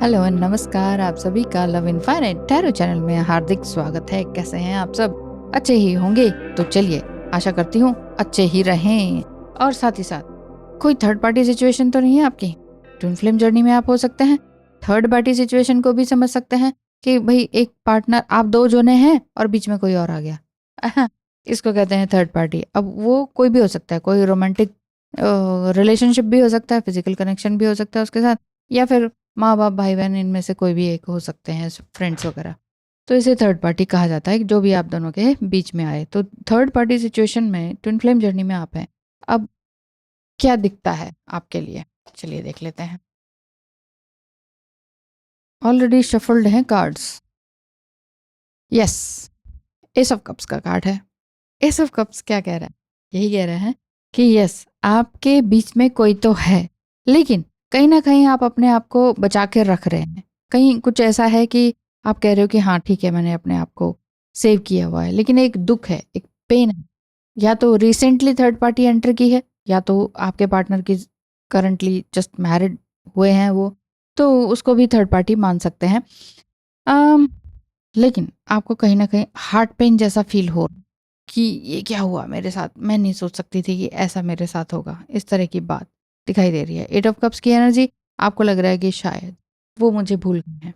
Hello and नमस्कार, आप सभी का लव इनफाइनाइट टैरो चैनल में हार्दिक स्वागत है। कैसे हैं आप सब? अच्छे ही होंगे। तो चलिए, आशा करती हूँ अच्छे ही रहें। और साथ ही साथ कोई थर्ड पार्टी सिचुएशन तो नहीं है आपकी। ट्विन फ्लेम जर्नी में आप हो सकते हैं, थर्ड पार्टी सिचुएशन को भी समझ सकते हैं कि भाई एक पार्टनर, आप दो जने हैं और बीच में कोई और आ गया। इसको कहते हैं थर्ड पार्टी। अब वो कोई भी हो सकता है, कोई रोमांटिक रिलेशनशिप भी हो सकता है, फिजिकल कनेक्शन भी हो सकता है उसके साथ, या फिर माँ बाप भाई बहन, इनमें से कोई भी एक हो सकते हैं, फ्रेंड्स वगैरह। तो इसे थर्ड पार्टी कहा जाता है, जो भी आप दोनों के बीच में आए। तो थर्ड पार्टी सिचुएशन में ट्विन फ्लेम जर्नी में आप हैं। अब क्या दिखता है आपके लिए, चलिए देख लेते हैं। ऑलरेडी शफल्ड हैं cards. Yes, S of cups का कार्ड है। एस ऑफ कप्स क्या कह रहा है? यही कह रहे हैं कि यस, आपके बीच में कोई तो है, लेकिन कहीं ना कहीं आप अपने आप को बचा के रख रहे हैं। कहीं कुछ ऐसा है कि आप कह रहे हो कि हाँ ठीक है, मैंने अपने आप को सेव किया हुआ है, लेकिन एक दुख है, एक पेन है। या तो रिसेंटली थर्ड पार्टी एंटर की है, या तो आपके पार्टनर की करंटली जस्ट मैरिड हुए हैं वो, तो उसको भी थर्ड पार्टी मान सकते हैं। अम, लेकिन आपको कहीं ना कहीं हार्ट पेन जैसा फील हो रहा है कि ये क्या हुआ मेरे साथ, मैं नहीं सोच सकती थी कि ऐसा मेरे साथ होगा, इस तरह की बात दिखाई दे रही है। एट ऑफ कप्स की एनर्जी, आपको लग रहा है कि शायद वो मुझे भूल गए हैं।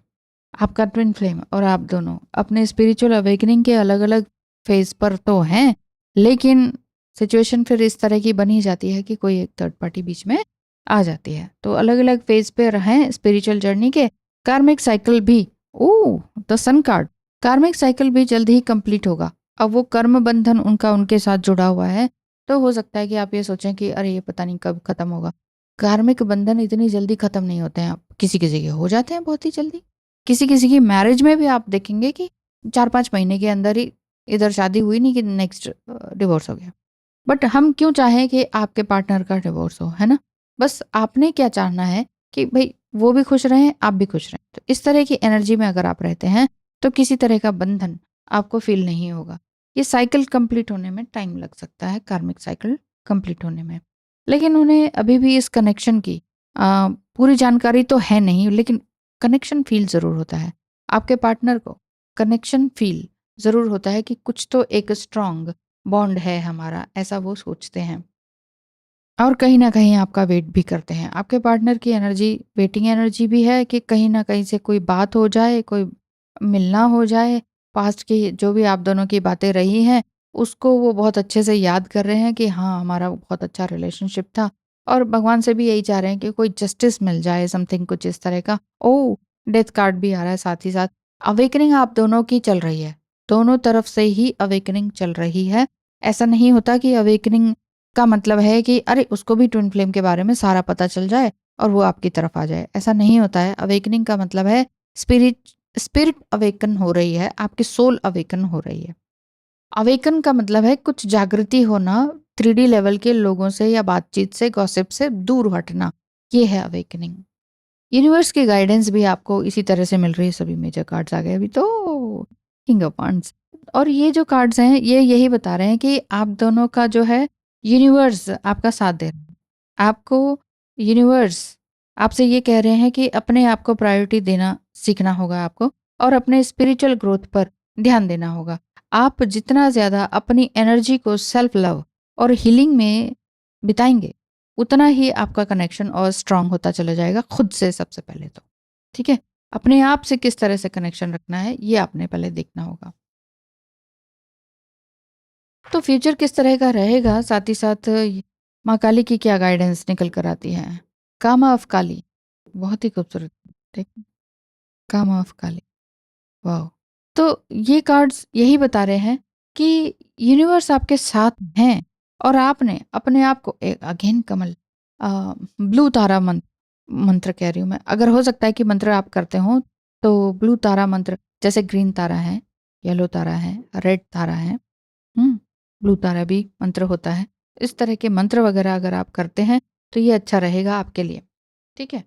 आपका ट्विन फ्लेम और आप दोनों अपने स्पिरिचुअल अवेकनिंग के अलग अलग फेज पर तो हैं, लेकिन सिचुएशन फिर इस तरह की बनी जाती है कि कोई एक थर्ड पार्टी बीच में आ जाती है। तो अलग अलग फेज पे रहें स्पिरिचुअल जर्नी के। कार्मिक साइकिल भी, ओ द सन कार्ड, कार्मिक साइकिल भी जल्द ही कंप्लीट होगा। अब वो कर्म बंधन उनका उनके साथ जुड़ा हुआ है, तो हो सकता है कि आप ये सोचें कि अरे ये पता नहीं कब खत्म होगा। कार्मिक बंधन इतनी जल्दी खत्म नहीं होते हैं। आप किसी किसी के हो जाते हैं बहुत ही जल्दी, किसी किसी की मैरिज में भी आप देखेंगे कि 4-5 महीने के अंदर ही इधर शादी हुई नहीं कि नेक्स्ट डिवोर्स हो गया। बट हम क्यों चाहें कि आपके पार्टनर का डिवोर्स हो, है ना? बस आपने क्या चाहना है कि भाई वो भी खुश रहें, आप भी खुश रहें। तो इस तरह की एनर्जी में अगर आप रहते हैं, तो किसी तरह का बंधन आपको फील नहीं होगा। ये साइकिल कंप्लीट होने में टाइम लग सकता है, कार्मिक साइकिल कंप्लीट होने में। लेकिन उन्हें अभी भी इस कनेक्शन की पूरी जानकारी तो है नहीं, लेकिन कनेक्शन फील ज़रूर होता है। आपके पार्टनर को कनेक्शन फील ज़रूर होता है कि कुछ तो एक स्ट्रॉन्ग बॉन्ड है हमारा, ऐसा वो सोचते हैं। और कहीं न कहीं आपका वेट भी करते हैं। आपके पार्टनर की एनर्जी वेटिंग एनर्जी भी है कि कहीं न कहीं से कोई बात हो जाए, कोई मिलना हो जाए। पास्ट की जो भी आप दोनों की बातें रही हैं, उसको वो बहुत अच्छे से याद कर रहे हैं कि हाँ, हमारा बहुत अच्छा रिलेशनशिप था। और भगवान से भी यही चाह रहे हैं कि कोई जस्टिस मिल जाए, समथिंग कुछ इस तरह का। ओह! डेथ कार्ड भी आ रहा है साथ ही साथ। अवेकनिंग आप दोनों की चल रही है। दोनों तरफ से ही अवेकनिंग चल रही है। ऐसा नहीं होता कि अवेकनिंग का मतलब है कि अरे उसको भी ट्विन फ्लेम के बारे में सारा पता चल जाए और वो आपकी तरफ आ जाए। ऐसा नहीं होता है। अवेकनिंग का मतलब है स्पिरिट स्पिरिट अवेकन हो रही है, आपकी सोल अवेकन हो रही है। अवेकन का मतलब है कुछ जागृति होना, 3D लेवल के लोगों से या बातचीत से, गॉसिप से दूर हटना। ये है अवेकनिंग। यूनिवर्स की गाइडेंस भी आपको इसी तरह से मिल रही है। सभी मेजर कार्ड्स आ गए अभी तो। King of wands. और ये जो कार्ड्स हैं, ये यही बता रहे हैं कि आप दोनों का जो है, यूनिवर्स आपका साथ दे रहा है। आपको यूनिवर्स आपसे ये कह रहे हैं कि अपने आप को प्रायोरिटी देना सीखना होगा आपको, और अपने स्पिरिचुअल ग्रोथ पर ध्यान देना होगा। आप जितना ज़्यादा अपनी एनर्जी को सेल्फ लव और हीलिंग में बिताएंगे, उतना ही आपका कनेक्शन और स्ट्रांग होता चला जाएगा खुद से, सबसे पहले तो। ठीक है? अपने आप से किस तरह से कनेक्शन रखना है, ये आपने पहले देखना होगा। तो फ्यूचर किस तरह का रहेगा, साथ ही साथ माँ काली की क्या गाइडेंस निकल कर आती है? कामा ऑफ काली, बहुत ही खूबसूरत। ठीक है? कामा ऑफ काली, वाह! तो ये कार्ड्स यही बता रहे हैं कि यूनिवर्स आपके साथ हैं, और आपने अपने आप को अगेन कमल, ब्लू तारा मंत्र कह रही हूँ मैं। अगर हो सकता है कि मंत्र आप करते हो, तो ब्लू तारा मंत्र, जैसे ग्रीन तारा है, येलो तारा है, रेड तारा है, ब्लू तारा भी मंत्र होता है। इस तरह के मंत्र वगैरह अगर आप करते हैं, तो ये अच्छा रहेगा आपके लिए। ठीक है?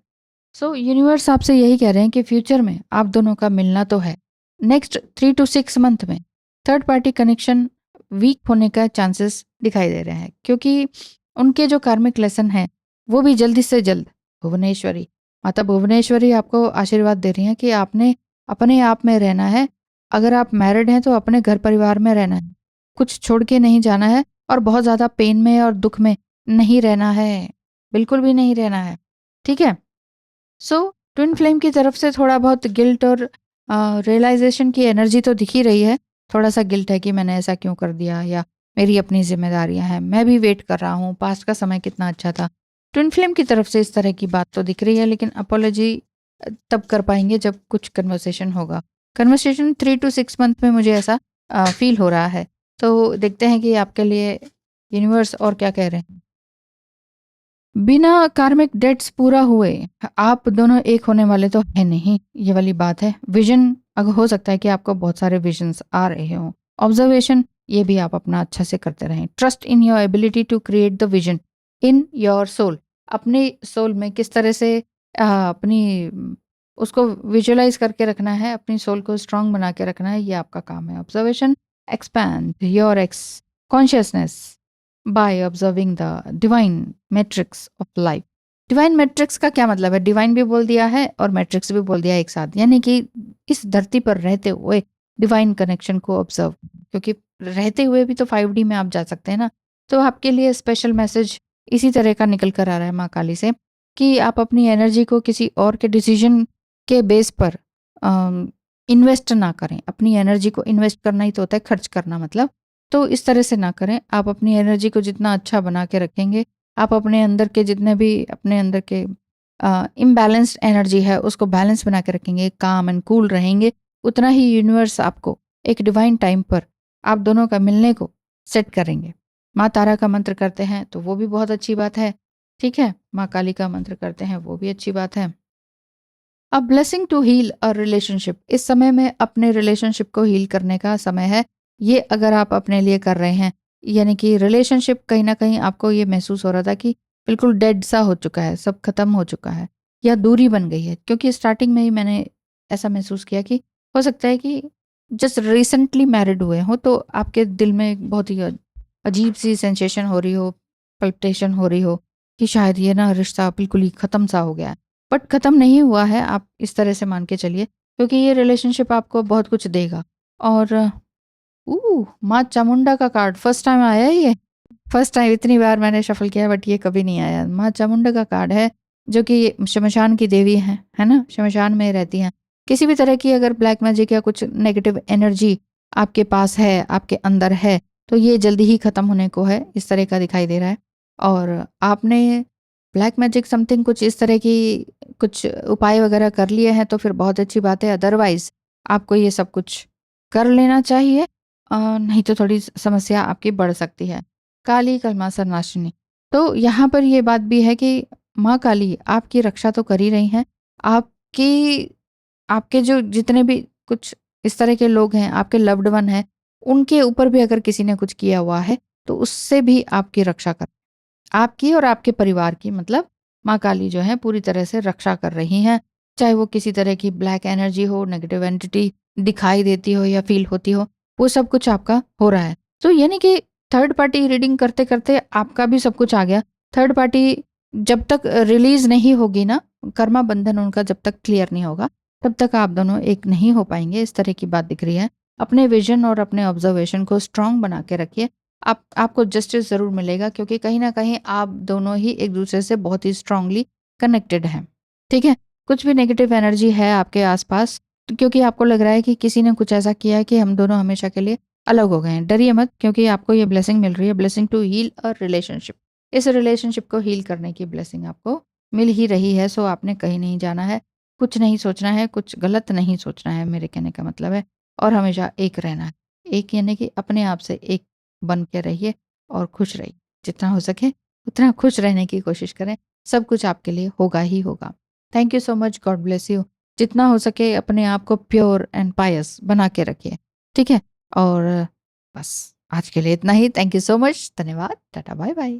सो यूनिवर्स आपसे यही कह रहे हैं कि फ्यूचर में आप दोनों का मिलना तो है। नेक्स्ट 3 to 6 मंथ में थर्ड पार्टी कनेक्शन वीक होने का चांसेस दिखाई दे रहे हैं, क्योंकि उनके जो कार्मिक लेसन है, वो भी जल्दी से जल्द भुवनेश्वरी माता भुवनेश्वरी आपको आशीर्वाद दे रही हैं कि आपने अपने आप में रहना है। अगर आप मैरिड हैं तो अपने घर परिवार में रहना है, कुछ छोड़ के नहीं जाना है और बहुत ज़्यादा पेन में और दुख में नहीं रहना है, बिल्कुल भी नहीं रहना है, ठीक है? सो ट्विन फ्लेम की तरफ से थोड़ा बहुत गिल्ट और रियलाइजेशन की एनर्जी तो दिख ही रही है। थोड़ा सा गिल्ट है कि मैंने ऐसा क्यों कर दिया, या मेरी अपनी जिम्मेदारियां हैं, मैं भी वेट कर रहा हूँ, पास्ट का समय कितना अच्छा था। ट्विन फ्लेम की तरफ से इस तरह की बात तो दिख रही है, लेकिन अपोलॉजी तब कर पाएंगे जब कुछ कन्वर्सेशन होगा। कन्वर्सेशन 3 to 6 मंथ में मुझे ऐसा फील हो रहा है। तो देखते हैं कि आपके लिए यूनिवर्स और क्या कह रहे हैं। बिना कार्मिक डेट्स पूरा हुए आप दोनों एक होने वाले तो है नहीं, ये वाली बात है। विजन, अगर हो सकता है कि आपको बहुत सारे विजन्स आ रहे हों। ऑब्जर्वेशन, ये भी आप अपना अच्छा से करते रहें। Trust in your ability to create the vision in your soul. अपनी सोल में किस तरह से उसको विजुअलाइज करके रखना है, अपनी सोल को स्ट्रांग बना के रखना है, ये आपका काम है। Observation, expand your consciousness by observing the divine matrix of life. Divine matrix का क्या मतलब है? डिवाइन भी बोल दिया है और मैट्रिक्स भी बोल दिया है एक साथ, यानी कि इस धरती पर रहते हुए डिवाइन कनेक्शन को ऑब्जर्व, क्योंकि रहते हुए भी तो 5D में आप जा सकते हैं ना। तो आपके लिए स्पेशल मैसेज इसी तरह का निकल कर आ रहा है माँ काली से, कि आप अपनी एनर्जी को किसी और के डिसीजन के बेस पर इन्वेस्ट ना करें। अपनी एनर्जी को इन्वेस्ट करना ही तो होता है, खर्च करना मतलब। तो इस तरह से ना करें। आप अपनी एनर्जी को जितना अच्छा बना के रखेंगे, आप अपने अंदर के जितने भी अपने अंदर के इम्बैलेंस्ड एनर्जी है उसको बैलेंस बना के रखेंगे, काम एंड कूल रहेंगे, उतना ही यूनिवर्स आपको एक डिवाइन टाइम पर आप दोनों का मिलने को सेट करेंगे। माँ तारा का मंत्र करते हैं तो वो भी बहुत अच्छी बात है, ठीक है। माँ काली का मंत्र करते हैं वो भी अच्छी बात है। A blessing to heal a relationship, इस समय में अपने रिलेशनशिप को हील करने का समय है। ये अगर आप अपने लिए कर रहे हैं, यानी कि रिलेशनशिप कहीं ना कहीं आपको ये महसूस हो रहा था कि बिल्कुल डेड सा हो चुका है, सब खत्म हो चुका है, या दूरी बन गई है। क्योंकि स्टार्टिंग में ही मैंने ऐसा महसूस किया कि हो सकता है कि जस्ट रिसेंटली मैरिड हुए हो तो आपके दिल में एक बहुत ही अजीब सी सेंसेशन हो रही हो, पल्पिटेशन हो रही हो कि शायद ये ना रिश्ता बिल्कुल ही खत्म सा हो गया है। बट खत्म नहीं हुआ है, आप इस तरह से मान के चलिए, क्योंकि ये रिलेशनशिप आपको बहुत कुछ देगा। और माँ चामुंडा का कार्ड फर्स्ट टाइम आया है ये। फर्स्ट टाइम, इतनी बार मैंने शफल किया बट ये कभी नहीं आया। माँ चामुंडा का कार्ड है, जो कि शमशान की देवी है ना, शमशान में रहती हैं। किसी भी तरह की अगर ब्लैक मैजिक या कुछ नेगेटिव एनर्जी आपके पास है, आपके अंदर है, तो ये जल्दी ही खत्म होने को है, इस तरह का दिखाई दे रहा है। और आपने ब्लैक मैजिक समथिंग कुछ इस तरह की कुछ उपाय वगैरह कर लिए हैं तो फिर बहुत अच्छी बात है। अदरवाइज आपको ये सब कुछ कर लेना चाहिए, नहीं तो थोड़ी समस्या आपकी बढ़ सकती है। काली कलमासर नाशिनी, तो यहाँ पर ये बात भी है कि माँ काली आपकी रक्षा तो कर ही रही हैं। आपकी आपके जो जितने भी कुछ इस तरह के लोग हैं, आपके लव्ड वन हैं, उनके ऊपर भी अगर किसी ने कुछ किया हुआ है तो उससे भी आपकी रक्षा कर, आपकी और आपके परिवार की, मतलब माँ काली जो है पूरी तरह से रक्षा कर रही हैं। चाहे वो किसी तरह की ब्लैक एनर्जी हो, नेगेटिव एंटिटी दिखाई देती हो या फील होती हो, वो सब कुछ आपका हो रहा है। तो यानी कि थर्ड पार्टी रीडिंग करते करते आपका भी सब कुछ आ गया। थर्ड पार्टी जब तक रिलीज नहीं होगी ना, कर्मा बंधन उनका जब तक क्लियर नहीं होगा, तब तक आप दोनों एक नहीं हो पाएंगे, इस तरह की बात दिख रही है। अपने विजन और अपने ऑब्जर्वेशन को स्ट्रांग बना के रखिए। आपको जस्टिस ज़रूर मिलेगा, क्योंकि कहीं ना कहीं आप दोनों ही एक दूसरे से बहुत ही स्ट्रांगली कनेक्टेड हैं, ठीक है। कुछ भी नेगेटिव एनर्जी है आपके आसपास, तो क्योंकि आपको लग रहा है कि किसी ने कुछ ऐसा किया है कि हम दोनों हमेशा के लिए अलग हो गए हैं, डरिए मत, क्योंकि आपको ये ब्लेसिंग मिल रही है, blessing to heal a relationship. इस रिलेशनशिप को हील करने की ब्लेसिंग आपको मिल ही रही है। सो आपने कहीं नहीं जाना है, कुछ नहीं सोचना है, कुछ गलत नहीं सोचना है, मेरे कहने का मतलब है। और हमेशा एक रहना है, एक यानी कि अपने आप से एक बन के रहिए और खुश रहिए। जितना हो सके उतना खुश रहने की कोशिश करें, सब कुछ आपके लिए होगा ही होगा। Thank you so much, God bless you. जितना हो सके अपने आप को प्योर एंड पायस बना के रखिए, ठीक है। और बस आज के लिए इतना ही। थैंक यू सो मच, धन्यवाद, टाटा बाय बाय।